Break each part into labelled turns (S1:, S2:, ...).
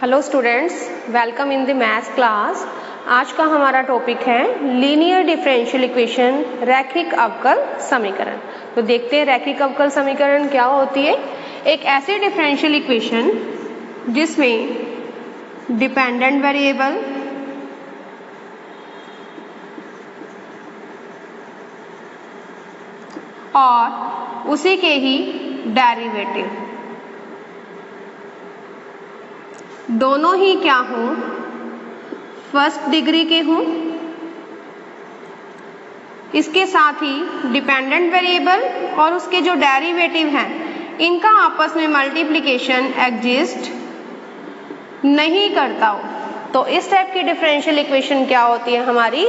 S1: Hello students, welcome in the maths class. आज का हमारा टॉपिक है लीनियर डिफरेंशियल इक्वेशन, रैखिक अवकल समीकरण। तो देखते हैं रैखिक अवकल समीकरण क्या होती है। एक ऐसी डिफरेंशियल इक्वेशन जिसमें डिपेंडेंट वेरिएबल और उसी के ही डेरिवेटिव दोनों ही क्या हों, फर्स्ट डिग्री के हों। इसके साथ ही डिपेंडेंट वेरिएबल और उसके जो डेरिवेटिव हैं इनका आपस में मल्टीप्लिकेशन एग्जिस्ट नहीं करता हो। तो इस टाइप की डिफरेंशियल इक्वेशन क्या होती है हमारी,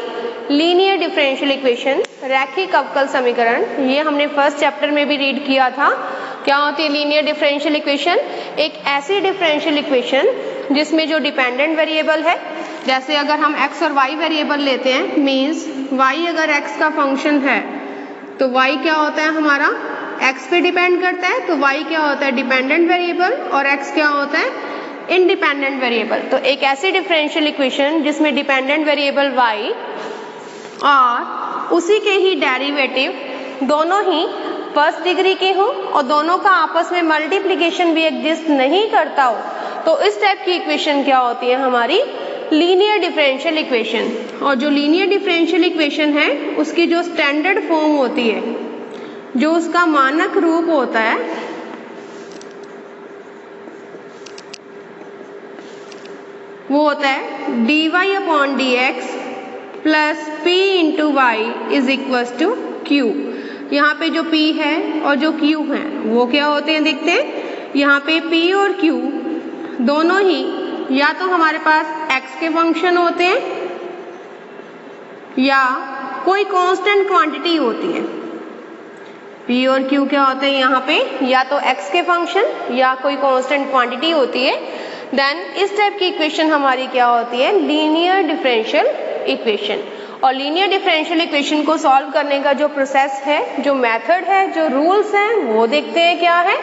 S1: लीनियर डिफरेंशियल इक्वेशन, रैखिक अवकल समीकरण। ये हमने फर्स्ट चैप्टर में भी रीड किया था। क्या होती है लीनियर डिफरेंशियल इक्वेशन? एक ऐसी डिफरेंशियल इक्वेशन जिसमें जो डिपेंडेंट वेरिएबल है, जैसे अगर हम x और y वेरिएबल लेते हैं, मीन्स y अगर x का फंक्शन है तो y क्या होता है हमारा, x पे डिपेंड करता है। तो y क्या होता है, डिपेंडेंट वेरिएबल, और x क्या होता है, इंडिपेंडेंट वेरिएबल। तो एक ऐसी डिफरेंशियल इक्वेशन जिसमें डिपेंडेंट वेरिएबल y और उसी के ही डेरिवेटिव दोनों ही फर्स्ट डिग्री के हो और दोनों का आपस में मल्टीप्लिकेशन भी एग्जिस्ट नहीं करता हो, तो इस टाइप की इक्वेशन क्या होती है हमारी, लीनियर डिफरेंशियल इक्वेशन। और जो लीनियर डिफरेंशियल इक्वेशन है उसकी जो स्टैंडर्ड फॉर्म होती है, जो उसका मानक रूप होता है, वो होता है dy/dx plus p into y is equals to q। यहाँ पे जो p है और जो q है वो क्या होते हैं देखते हैं। यहाँ पे p और q दोनों ही या तो हमारे पास x के फंक्शन होते हैं या कोई कांस्टेंट क्वांटिटी होती है। p और q क्या होते हैं यहाँ पे, या तो x के फंक्शन या कोई कांस्टेंट क्वांटिटी होती है। देन इस टाइप की इक्वेशन हमारी क्या होती है, लीनियर डिफरेंशियल इक्वेशन। और लीनियर डिफरेंशियल इक्वेशन को सॉल्व करने का जो प्रोसेस है, जो मेथड है, जो रूल्स हैं, वो देखते हैं क्या है।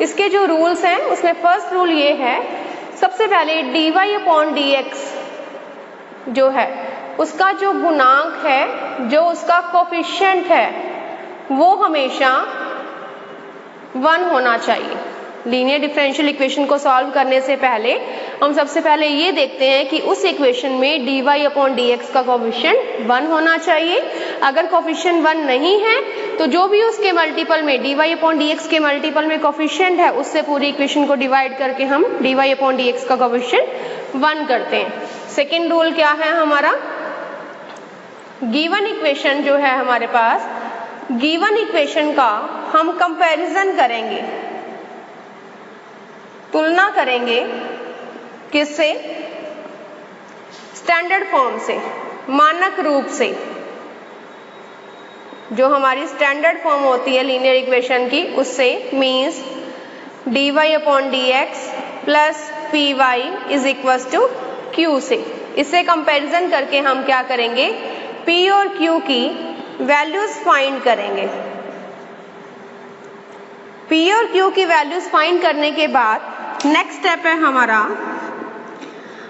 S1: इसके जो रूल्स हैं उसमें फर्स्ट रूल ये है, सबसे पहले dy/dx जो है उसका जो गुणांक है, जो उसका कोफिशिएंट है, वो हमेशा 1 होना चाहिए। लीनियर डिफरेंशियल इक्वेशन को सॉल्व करने से पहले हम सबसे पहले ये देखते हैं कि उस इक्वेशन में dy/dx का कोफिशिएंट 1 होना चाहिए। अगर कोफिशिएंट 1 नहीं है तो जो भी उसके मल्टीपल में dy/dx के मल्टीपल में कोफिशिएंट है उससे पूरी इक्वेशन को डिवाइड करके हम dy/dx का कोफिशिएंट 1 करते हैं। सेकेंड रूल क्या है हमारा, गिवन इक्वेशन जो है हमारे पास, गिवन इक्वेशन का हम कंपैरिजन करेंगे, तुलना करेंगे किससे, स्टैंडर्ड फॉर्म से, मानक रूप से। जो हमारी स्टैंडर्ड फॉर्म होती है लीनियर इक्वेशन की उससे, means dy/dx plus py is equals to q से। इससे कंपैरिजन करके हम क्या करेंगे, p और q की वैल्यूज फाइंड करेंगे। p और q की वैल्यूज फाइंड करने के बाद नेक्स्ट स्टेप है हमारा,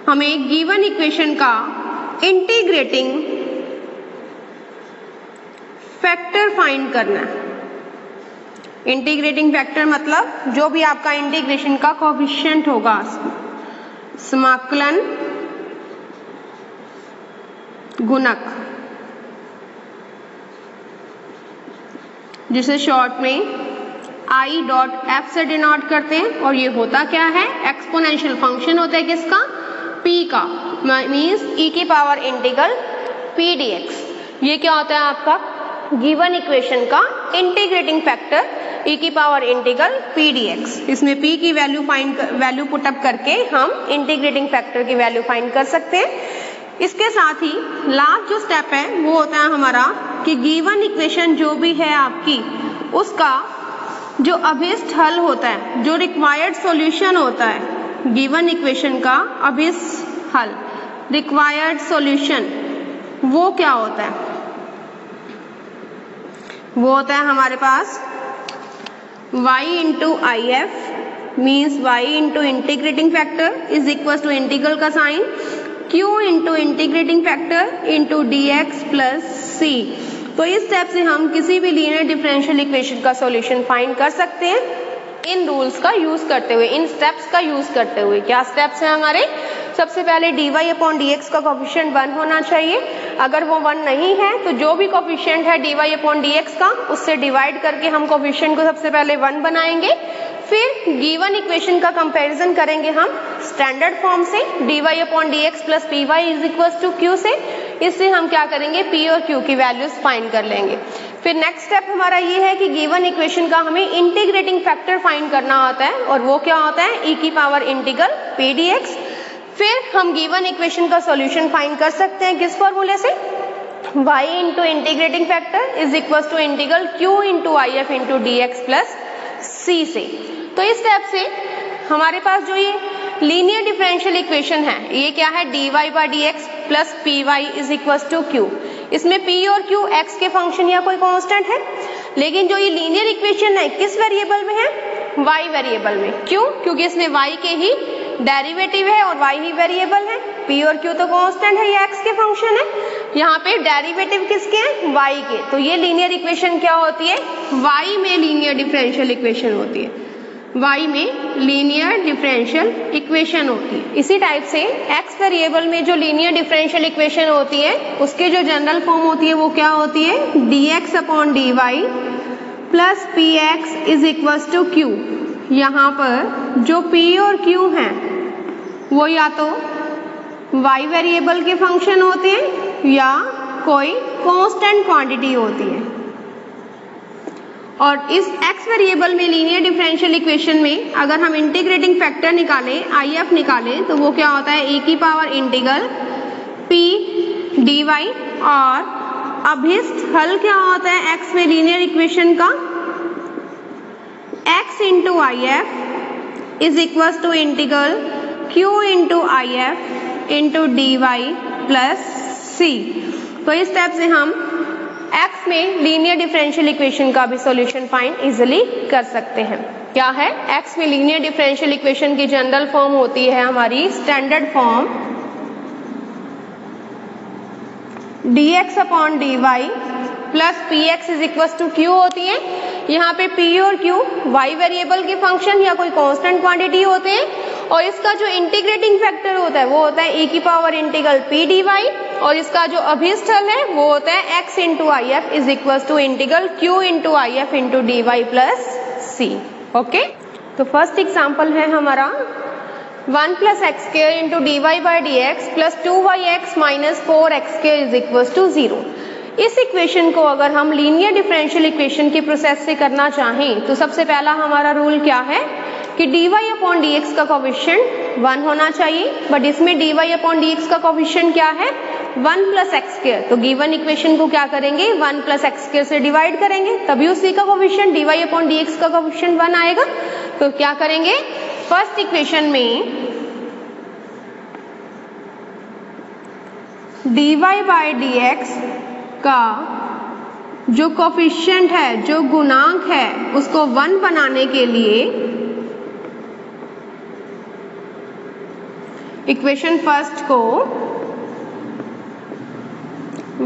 S1: हमें गिवन इक्वेशन का इंटीग्रेटिंग फैक्टर फाइंड करना है। इंटीग्रेटिंग फैक्टर मतलब जो भी आपका इंटीग्रेशन का कोफिशिएंट होगा, समाकलन गुणक, जिसे शॉर्ट में I.F से डिनोट करते हैं। और ये होता क्या है, एक्सपोनेंशियल फंक्शन होता है किसका, p का, मीन्स e की पावर इंटीग्रल p dx। ये क्या होता है आपका गिवन इक्वेशन का इंटीग्रेटिंग फैक्टर, e की पावर इंटीग्रल p dx। इसमें p की वैल्यू पुटअप करके हम इंटीग्रेटिंग फैक्टर की वैल्यू फाइंड कर सकते हैं। इसके साथ ही लास्ट जो स्टेप है वो होता है हमारा कि गिवन इक्वेशन जो भी है आपकी, उसका जो अभिष्ट हल होता है, जो रिक्वायर्ड सॉल्यूशन होता है, गिवन इक्वेशन का अभिष्ट हल, रिक्वायर्ड सॉल्यूशन, वो क्या होता है, वो होता है हमारे पास y into IF means y into integrating factor is equal to integral का sign q into integrating factor into dx plus c। तो इस स्टेप से हम किसी भी लीनियर डिफरेंशियल इक्वेशन का सॉल्यूशन फाइंड कर सकते हैं इन रूल्स का यूज करते हुए, इन स्टेप्स का यूज करते हुए। क्या स्टेप्स हैं हमारे? सबसे पहले dy अपॉन dx का कोफिशिएंट 1 होना चाहिए। अगर वो 1 नहीं है तो जो भी कोफिशिएंट है dy अपॉन dx का उससे डिवाइड करके हम कोफिशिएंट को सबसे पहले 1 बनाएंगे। फिर गिवन इक्वेशन का कंपैरिजन करेंगे हम स्टैंडर्ड फॉर्म से dy upon dx plus py is equal to q से। इससे हम क्या करेंगे, p और q की वैल्यूज फाइंड कर लेंगे। फिर नेक्स्ट स्टेप हमारा ये है कि गिवन इक्वेशन का हमें इंटीग्रेटिंग फैक्टर फाइंड करना होता है और वो क्या होता है, e की पावर इंटीग्रल p dx। फिर हम गिवन इक्वेशन का सॉल्यूशन फाइंड कर सकते हैं किस फॉर्मूले से, y into integrating factor is equal to integral q into if into dx plus c से। तो इस स्टेप से हमारे पास जो ये लीनियर डिफरेंशियल इक्वेशन है ये क्या है, dy by dx plus py is equal to q। इसमें p और q x के फंक्शन या कोई कांस्टेंट है, लेकिन जो ये लीनियर इक्वेशन है किस वेरिएबल में है, y वेरिएबल में। क्यों? क्योंकि इसमें y के ही डेरिवेटिव है और y ही वेरिएबल है। p और q तो कांस्टेंट है, ये x के फंक्शन है। यहाँ पे डेरिवेटिव किसके हैं, y के। तो ये लीनियर इक्वेशन क्या होती है, y में लीनियर डिफरेंशियल इक्वेशन होती है, y में लीनियर डिफरेंशियल इक्वेशन होती है। इसी टाइप से x वेरिएबल में जो लीनियर डिफरेंशियल इक्वेशन होती है उसके जो जनरल फॉर्म होती है वो क्या होती है, dx upon dy plus px is equal to q। यहाँ पर जो p और q हैं वो या तो y वेरिएबल के फंक्शन होते हैं या कोई कांस्टेंट क्वांटिटी होती है। और इस x वेरिएबल में लीनियर डिफरेंशियल इक्वेशन में अगर हम इंटीग्रेटिंग फैक्टर निकालें, if निकालें, तो वो क्या होता है, e की पावर इंटीग्रल p dy और अभिष्ट हल क्या होता है x में लीनियर इक्वेशन का, x into if is equal to integral q into if into dy plus c। तो इस स्टेप से हम x में लीनियर डिफरेंशियल इक्वेशन का भी सॉल्यूशन फाइंड इजीली कर सकते हैं। क्या है, x में लीनियर डिफरेंशियल इक्वेशन की जनरल फॉर्म होती है हमारी standard form dx upon dy plus px is equal to q होती है। यहाँ पे p और q y वेरिएबल के फंक्शन या कोई कांस्टेंट क्वांटिटी होते हैं और इसका जो इंटीग्रेटिंग फैक्टर होता है वो होता है e की पावर इंटीग्रल p dy और इसका जो अभिष्ट हल है वो होता है x into if is equal to integral q into if into dy plus c। Okay, तो फर्स्ट एग्जाम्पल है हमारा 1 plus x square into dy by dx plus 2yx minus 4x square is equal to 0। इस equation को अगर हम linear differential equation के process से करना चाहें तो सबसे पहला हमारा रूल क्या है कि dy अपॉन dx का कोफिशिएंट 1 होना चाहिए, बट इसमें dy अपॉन dx का कोफिशिएंट क्या है, 1 प्लस एक्स स्क्वायर। तो गिवन इक्वेशन को क्या करेंगे, 1 प्लस एक्स स्क्वायर से डिवाइड करेंगे तभी उसी का कोफिशिएंट dy अपॉन dx का कोफिशिएंट 1 आएगा। तो क्या करेंगे, फर्स्ट इक्वेशन में dy बाई dx का जो कोफिशिएंट है, जो गुणांक है, उसको 1 बनाने के लिए इक्वेशन फर्स्ट को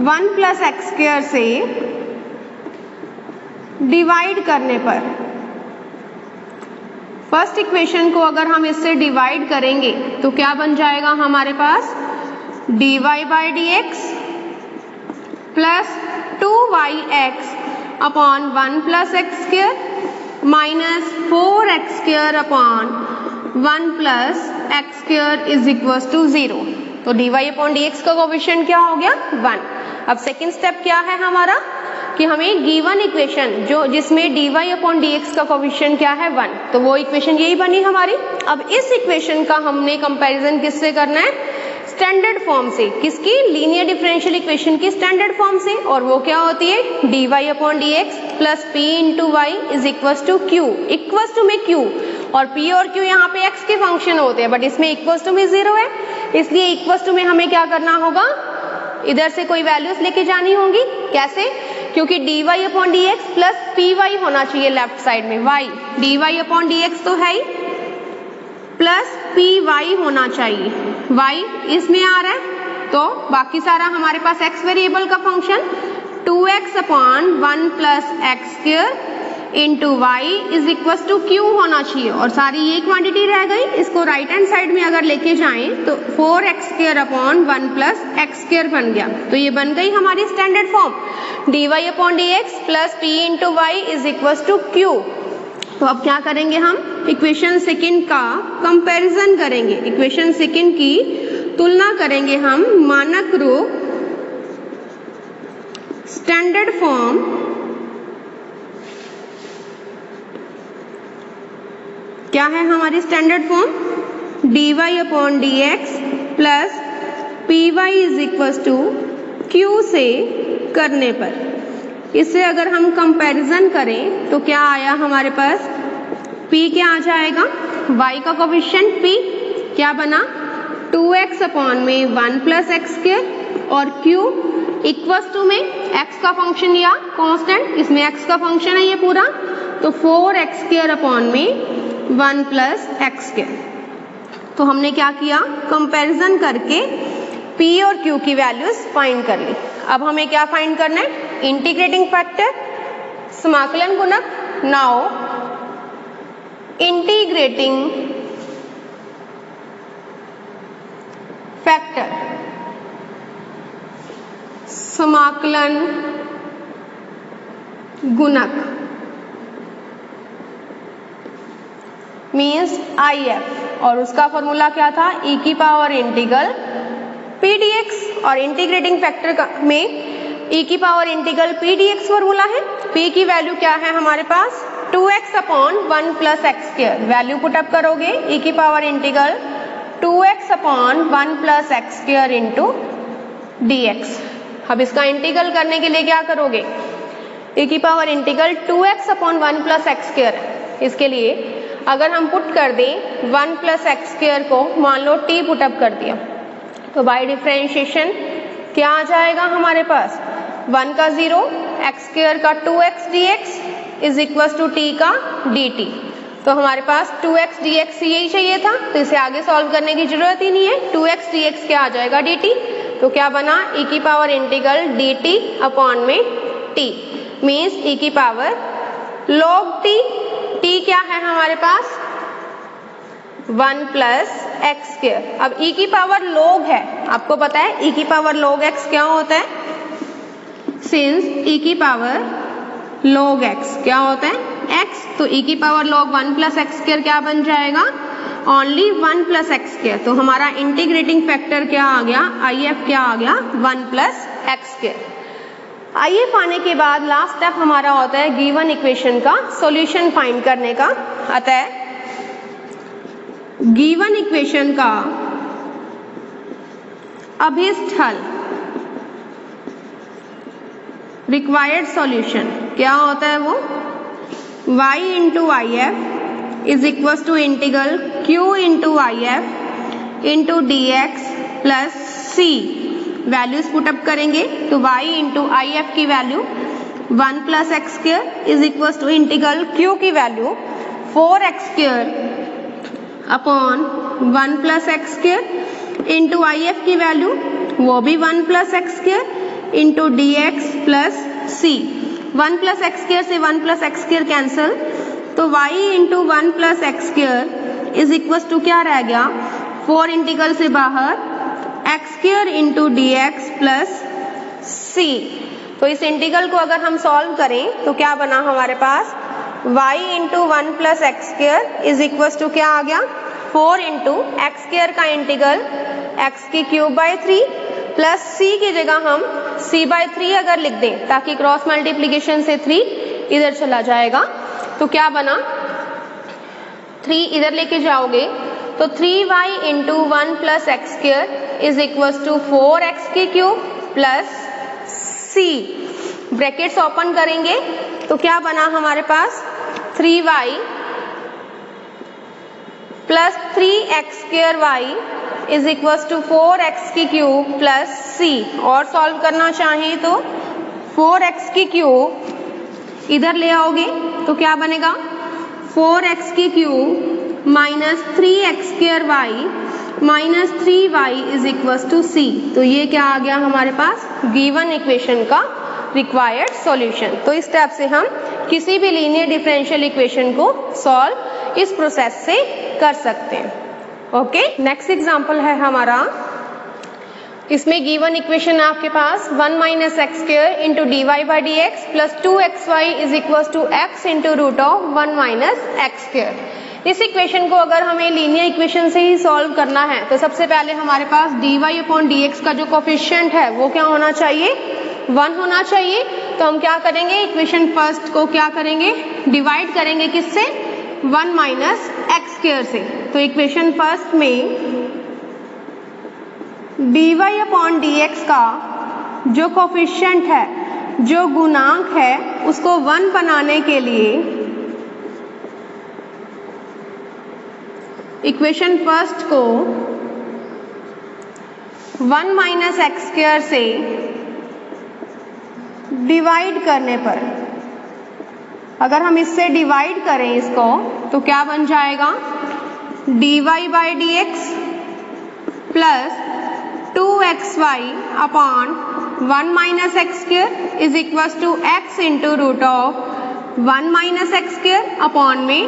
S1: 1 प्लस एक्स स्क्वायर से डिवाइड करने पर, फर्स्ट इक्वेशन को अगर हम इससे डिवाइड करेंगे तो क्या बन जाएगा हमारे पास, dy by dx plus 2yx upon 1 plus x square minus 4x square upon 1 plus x square is equal to 0। तो dy अपॉन dx का कोफिशिएंट क्या हो गया, 1। अब सेकेंड स्टेप क्या है हमारा कि हमें गिवन इक्वेशन जो जिसमें dy अपॉन dx का कोफिशिएंट क्या है, 1, तो वो इक्वेशन यही बनी हमारी। अब इस इक्वेशन का हमने कंपैरिजन किससे करना है, स्टैंडर्ड फॉर्म से। किसकी, लीनियर डिफरेंशियल इक्वेशन की स्टैंडर्ड फॉर्म से। और वो क्या होती है, dy upon dx plus p into y is equal to q। Equal to में q और p और q यहाँ पे x के फंक्शन होते हैं, बट इसमें इक्वल टू में 0 है, इसलिए इक्वल टू में हमें क्या करना होगा, इधर से कोई वैल्यूज लेके जानी होंगी। कैसे, क्योंकि dy upon dx plus py होना चाहिए लेफ्ट साइड में, y dy अपॉन dx तो है ही, प्लस पी वाई होना चाहिए। वाई इसमें आ रहा है तो बाकी सारा हमारे पास एक्स वेरिएबल का function 2x upon 1 plus x square into y is equal to q होना चाहिए, और सारी ये क्वांटिटी रह गई। इसको राइट हैंड साइड में अगर लेके जाएं तो 4x square upon 1 plus x square बन गया। तो ये बन गई हमारी standard form dy upon dx plus p into y is equal to q. तो अब क्या करेंगे, हम इक्वेशन सेकंड का कंपैरिजन करेंगे, इक्वेशन सेकंड की तुलना करेंगे हम मानक रूप स्टैंडर्ड फॉर्म क्या है हमारी standard form dy upon dx plus p y is equal to q से करने पर इससे अगर हम कंपैरिजन करें तो क्या आया हमारे पास, p क्या आ जाएगा, y का कोफिशिएंट p क्या बना 2x अपॉन में 1 प्लस एक्स स्क्वायर और q इक्वल्स टू में x का फंक्शन या कांस्टेंट, इसमें x का फंक्शन है ये पूरा, तो 4x स्क्वायर अपॉन में 1 प्लस एक्स स्क्वायर। तो हमने क्या किया, कंपैरिजन करके p और q की वैल्यूज फाइंड कर ली। अब हमें क्या फाइंड करना है, इंटीग्रेटिंग फैक्टर, समाकलन गुणक। नाउ इंटीग्रेटिंग फैक्टर, समाकलन गुणक मीन्स IF, और उसका फॉर्मूला क्या था, e की पावर इंटीग्रल p dx, और इंटीग्रेटिंग फैक्टर में e की power integral p dx formula है। p की वैल्यू क्या है हमारे पास 2x upon 1 plus x square, value put up करोगे e की power integral 2x upon 1 plus x square into dx। अब इसका इंटीग्रल करने के लिए क्या करोगे, e की power integral 2x upon 1 plus x square, इसके लिए अगर हम पुट कर दें 1 प्लस एक्स स्क्वायर को, मान लो t पुटअप कर दिया, तो बाय डिफरेंशिएशन क्या आ जाएगा हमारे पास, 1 का 0, एक्स स्क्वायर का 2x dx is equal to t का dt। तो हमारे पास 2x dx यही चाहिए था, तो इसे आगे सॉल्व करने की जरूरत ही नहीं है। 2x dx क्या आ जाएगा dt, तो क्या बना e की पावर इंटीग्रल dt अपॉन में t मीन्स e की पावर log t। t क्या है हमारे पास 1 प्लस एक्स स्क्वायर। अब e की पावर log है, आपको पता है e की पावर log x क्या होता है, सिंस e की पावर log x क्या होता है x, तो e की power log 1 plus x square क्या बन जाएगा, ओनली 1 प्लस एक्स स्क्वायर। तो हमारा इंटीग्रेटिंग फैक्टर क्या आ गया, IF क्या आ गया 1 प्लस एक्स स्क्वायर। IF आने के बाद लास्ट स्टेप हमारा होता है गिवन इक्वेशन का सॉल्यूशन फाइंड करने का। अतः गिवन इक्वेशन का अभीष्ट हल, रिक्वायर्ड सॉल्यूशन क्या होता है, वो y into IF is equal to integral q into IF into dx plus c। Values put up करेंगे तो y इंटू IF की value 1 plus x square is equal to integral q की value 4x square upon 1 plus x square into IF की value वो भी 1 plus x square into dx plus c। 1 plus x square से 1 plus x square cancel, तो y into 1 plus x square is equal to क्या रह गया, 4 integral से बाहर x square into dx plus c। तो इस इंटीग्रल को अगर हम सॉल्व करें तो क्या बना हमारे पास, y into 1 plus x square is equal to क्या आ गया, 4 इंटू एक्स स्क्वायर का इंटीग्रल x की क्यूब बाई 3 प्लस c की जगह हम c बाई 3 अगर लिख दें ताकि क्रॉस मल्टीप्लीकेशन से 3 इधर चला जाएगा, तो क्या बना 3 इधर लेके जाओगे तो 3y into 1 plus x square is equal to 4x की cube plus c। Brackets open करेंगे तो क्या बना हमारे पास 3y plus 3x square y is equal to 4x की क्यूब प्लस c। और सॉल्व करना चाहें तो 4x की क्यूब इधर ले आओगे तो क्या बनेगा 4x की cube minus 3x² minus 3y is equal to c। तो ये क्या आ गया हमारे पास, गिवन इक्वेशन का रिक्वायर्ड सॉल्यूशन। तो इस टाइप से हम किसी भी लीनियर डिफरेंशियल इक्वेशन को सॉल्व इस प्रोसेस से कर सकते हैं। ओके, नेक्स्ट एग्जांपल है हमारा, इसमें गिवन इक्वेशन आपके पास 1 minus x square into d y by d x plus 2xy is equal to x into root of 1 minus x square. इस इक्वेशन को अगर हमें लीनियर इक्वेशन से ही सॉल्व करना है तो सबसे पहले हमारे पास D Y upon D x का जो कोफिशिएंट है वो क्या होना चाहिए, 1 होना चाहिए। तो हम क्या करेंगे, इक्वेशन फर्स्ट को क्या करेंगे, डिवाइड करेंगे किससे, 1 माइनस एक्स स्क्वायर से। तो इक्वेशन फर्स्ट में d Y upon D x का जो कोफिशिएंट है, जो गुणांक है, उसको 1 बनाने के लिए इक्वेशन फर्स्ट को 1 माइनस एक्स स्क्वायर से डिवाइड करने पर, अगर हम इससे डिवाइड करें इसको तो क्या बन जाएगा, d y by d x plus 2xy upon 1 minus x square is equal to x into root of 1 minus x square upon में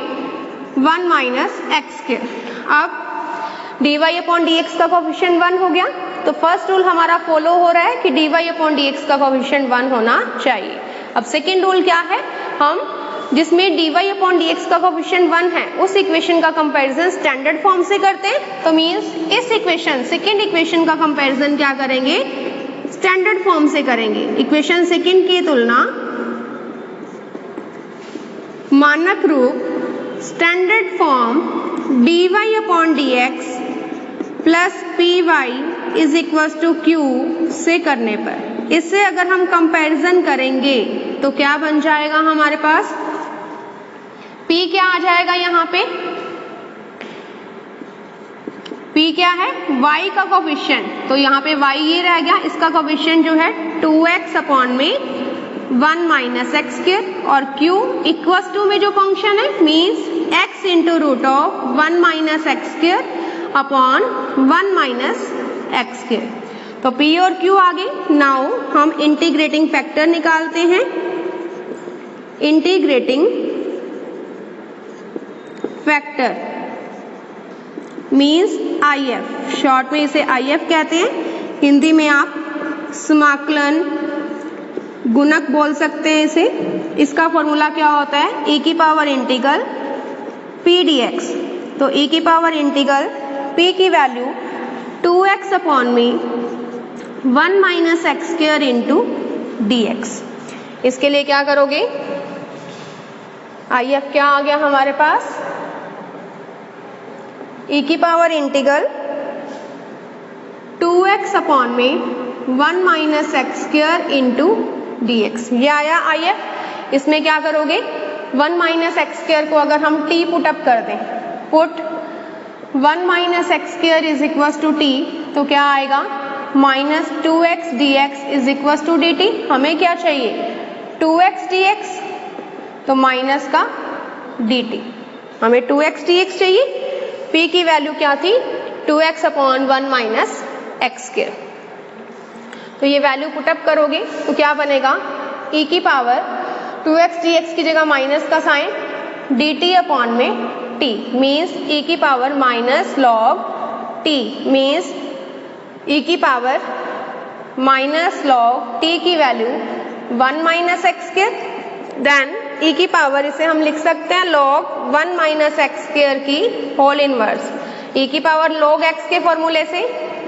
S1: 1 माइनस एक्स स्क्वायर। अब d Y upon D x का coefficient 1 हो गया, तो first rule हमारा follow हो रहा है कि d Y upon D x का कोफिशिएंट 1 होना चाहिए। अब सेकेंड रूल क्या है, हम जिसमें d Y upon D x का कोफिशिएंट 1 है उस इक्वेशन का कंपैरिजन स्टैंडर्ड फॉर्म से करते हैं। तो मीन्स इस इक्वेशन, सेकेंड इक्वेशन का कंपैरिजन क्या करेंगे, स्टैंडर्ड फॉर्म से करेंगे। इक्वेशन सेकेंड की तुलना मानक रूप standard form d Y upon D x plus p y is equal to q से करने पर, इससे अगर हम कंपैरिजन करेंगे तो क्या बन जाएगा हमारे पास, P क्या आ जाएगा यहाँ पे, P क्या है, y का कोफिशिएंट। तो यहाँ पे y ये रह गया, इसका कोफिशिएंट जो है 2x अपॉन में 1 माइनस एक्स स्क्वायर और Q इक्वल्स टू में जो फंक्शन है means x into root of 1 minus x square upon 1 minus x square. तो P और Q आ गए। नाउ हम इंटीग्रेटिंग फैक्टर निकालते हैं। Integrating factor means IF, short में इसे IF कहते हैं, हिंदी में आप समाकलन गुणक बोल सकते हैं इसे। इसका फॉर्मूला क्या होता है, e की पावर इंटीग्रल p dx। तो e की पावर इंटीग्रल p की वैल्यू 2x अपॉन में 1 minus x square into dx। इसके लिए क्या करोगे, IF क्या आ गया हमारे पास, e की पावर इंटीग्रल 2x अपॉन में 1 minus x square into dx, ये आया IF। इसमें क्या करोगे, 1 माइनस एक्स स्क्वायर को अगर हम t पुट अप कर दें, put 1 minus x square is equal to t, तो क्या आएगा, minus 2x dx is equal to dt। हमें क्या चाहिए, 2x dx, तो माइनस का dt, हमें 2x dx चाहिए। p की वैल्यू क्या थी, 2x upon 1 minus x square. तो ये वैल्यू पुटअप करोगे तो क्या बनेगा, e की पावर 2x dx की जगह माइनस का साइन, dt अपॉन में t मीन्स e की power minus log t means e की पावर माइनस लॉग t की value 1 minus x square. Then e की पावर इसे हम लिख सकते हैं लॉग 1 माइनस एक्स स्क्वायर की होल इनवर्स, e की पावर लॉग x के फॉर्मूले से।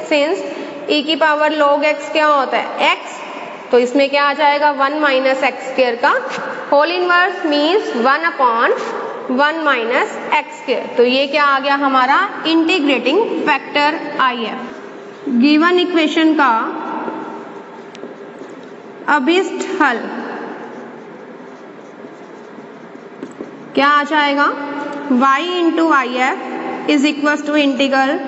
S1: सिंस e की पावर log x क्या होता है, x, तो इसमें क्या आ जाएगा, 1 माइनस एक्स स्क्वायर का whole inverse means 1 upon 1 minus x square. तो ये क्या आ गया हमारा integrating factor IF। Given equation का अभिष्ट हल क्या आ जाएगा, y into IF is equal to integral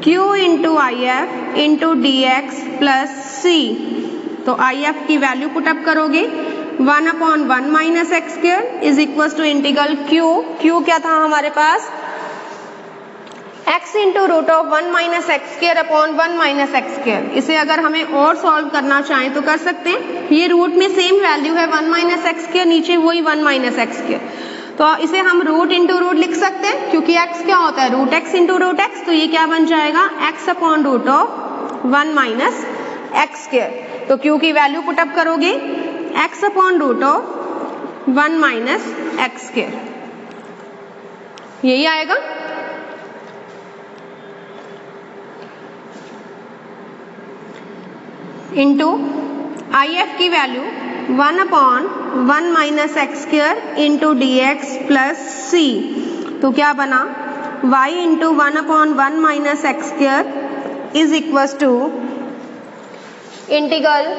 S1: Q into IF into dx plus C। तो IF की वैल्यू पुटअप करोगे, 1 upon 1 minus x square is equal to integral Q क्या था हमारे पास, x into root of 1 minus x square upon 1 minus x square. इसे अगर हमें और सॉल्व करना चाहें तो कर सकते हैं। ये रूट में सेम वैल्यू है 1 माइनस एक्स स्क्र, नीचे वही 1 माइनस एक्स स्क्र, तो इसे हम रूट इंटू रूट लिख सकते हैं क्योंकि x क्या होता है root x into root X, तो ये क्या बन जाएगा x upon root of 1 minus x square. तो q की वैल्यू पुटअप करोगे x upon root of 1 minus x square, यही आएगा। इंटू आई एफ की value 1 upon 1 minus x square into D x plus C, तो क्या बना y into 1 upon 1 minus x square is equal to integral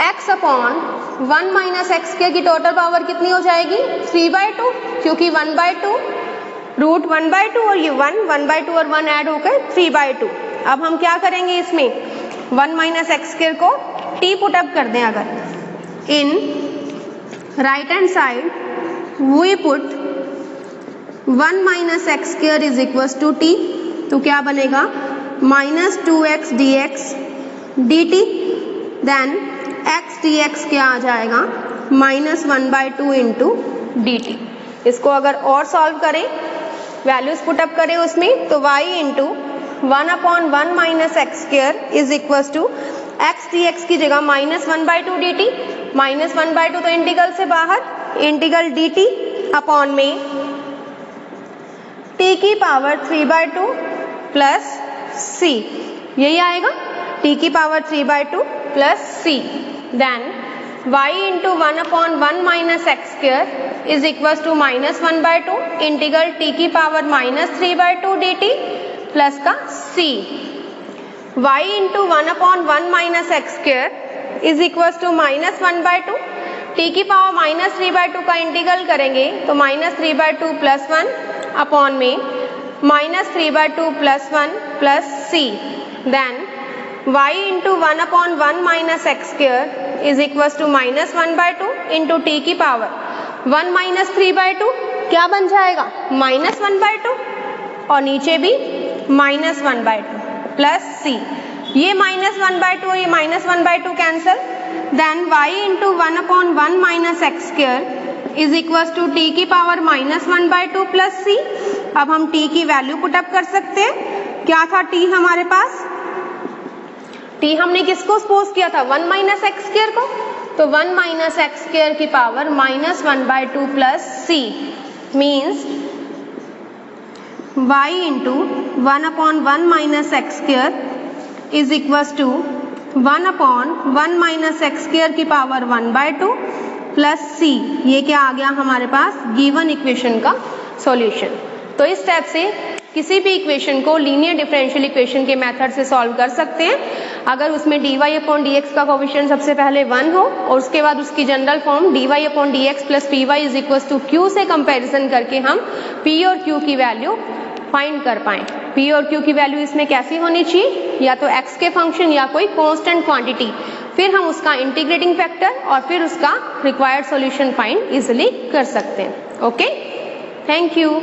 S1: x upon 1 minus x square की total power कितनी हो जाएगी 3/2, क्योंकि 1/2 रूट 1/2 और ये 1/2 और 1 ऐड होकर 3/2। अब हम क्या करेंगे इसमें 1 माइनस एक्स स्क्र को t पुटअप कर दें। अगर in right hand side we put 1 minus x square is equal to t, तो क्या बनेगा minus 2x dx dt, then x dx क्या आ जाएगा माइनस 1/2 इंटू dt। इसको अगर और सॉल्व करें वैल्यूज पुटअप करें उसमें, तो y into 1 upon 1 minus x square is equal to x d x की जगह माइनस 1/2 डी टी, माइनस 1/2 तो इंटीग्रल से बाहर, इंटीग्रल डी टी अपॉन में t की पावर 3/2 प्लस c, यही आएगा t की पावर 3/2 plus c, then y into 1 upon 1 minus x square is equal to minus 1/2 integral t की power minus 3/2 d t plus का c, y into 1 upon 1 minus x square is equal to minus 1/2, t की power minus 3/2 का integral करेंगे तो minus 3/2 plus 1 upon में minus 3/2 plus 1 plus c, then y into 1 upon 1 minus x square is equal to minus 1/2 into t की power 1 minus 3/2 क्या बन जाएगा minus 1/2 और नीचे भी माइनस 1/2 प्लस c, ये माइनस 1/2 और ये minus 1/2 cancel, then y into 1 upon 1 minus x square is equal to t की पावर माइनस 1/2 प्लस c। अब हम t की वैल्यू पुटअप कर सकते हैं। क्या था t हमारे पास, t हमने किसको सपोज किया था 1 माइनस एक्स स्क्र को, तो 1 माइनस एक्स स्क्र की power minus 1/2 plus c means y into 1 upon 1 minus x square is equal to 1 upon 1 minus x square की पावर 1/2 प्लस c, ये क्या आ गया हमारे पास गिवन इक्वेशन का सॉल्यूशन। तो इस टाइप से किसी भी इक्वेशन को लीनियर डिफरेंशियल इक्वेशन के मेथड से सॉल्व कर सकते हैं। अगर उसमें dy अपॉन dx का कोफिशिएंट सबसे पहले 1 हो और उसके बाद उसकी general form dy upon dx plus py is equal to q से कंपैरिजन करके हम p और q की वैल्यू फाइंड कर पाएं। p और q की वैल्यू इसमें कैसी होनी चाहिए, या तो x के फंक्शन या कोई कांस्टेंट क्वांटिटी, फिर हम उसका इंटीग्रेटिंग फैक्टर और फिर उसका रिक्वायर्ड सॉल्यूशन फाइंड इजीली कर सकते हैं। Okay, thank you.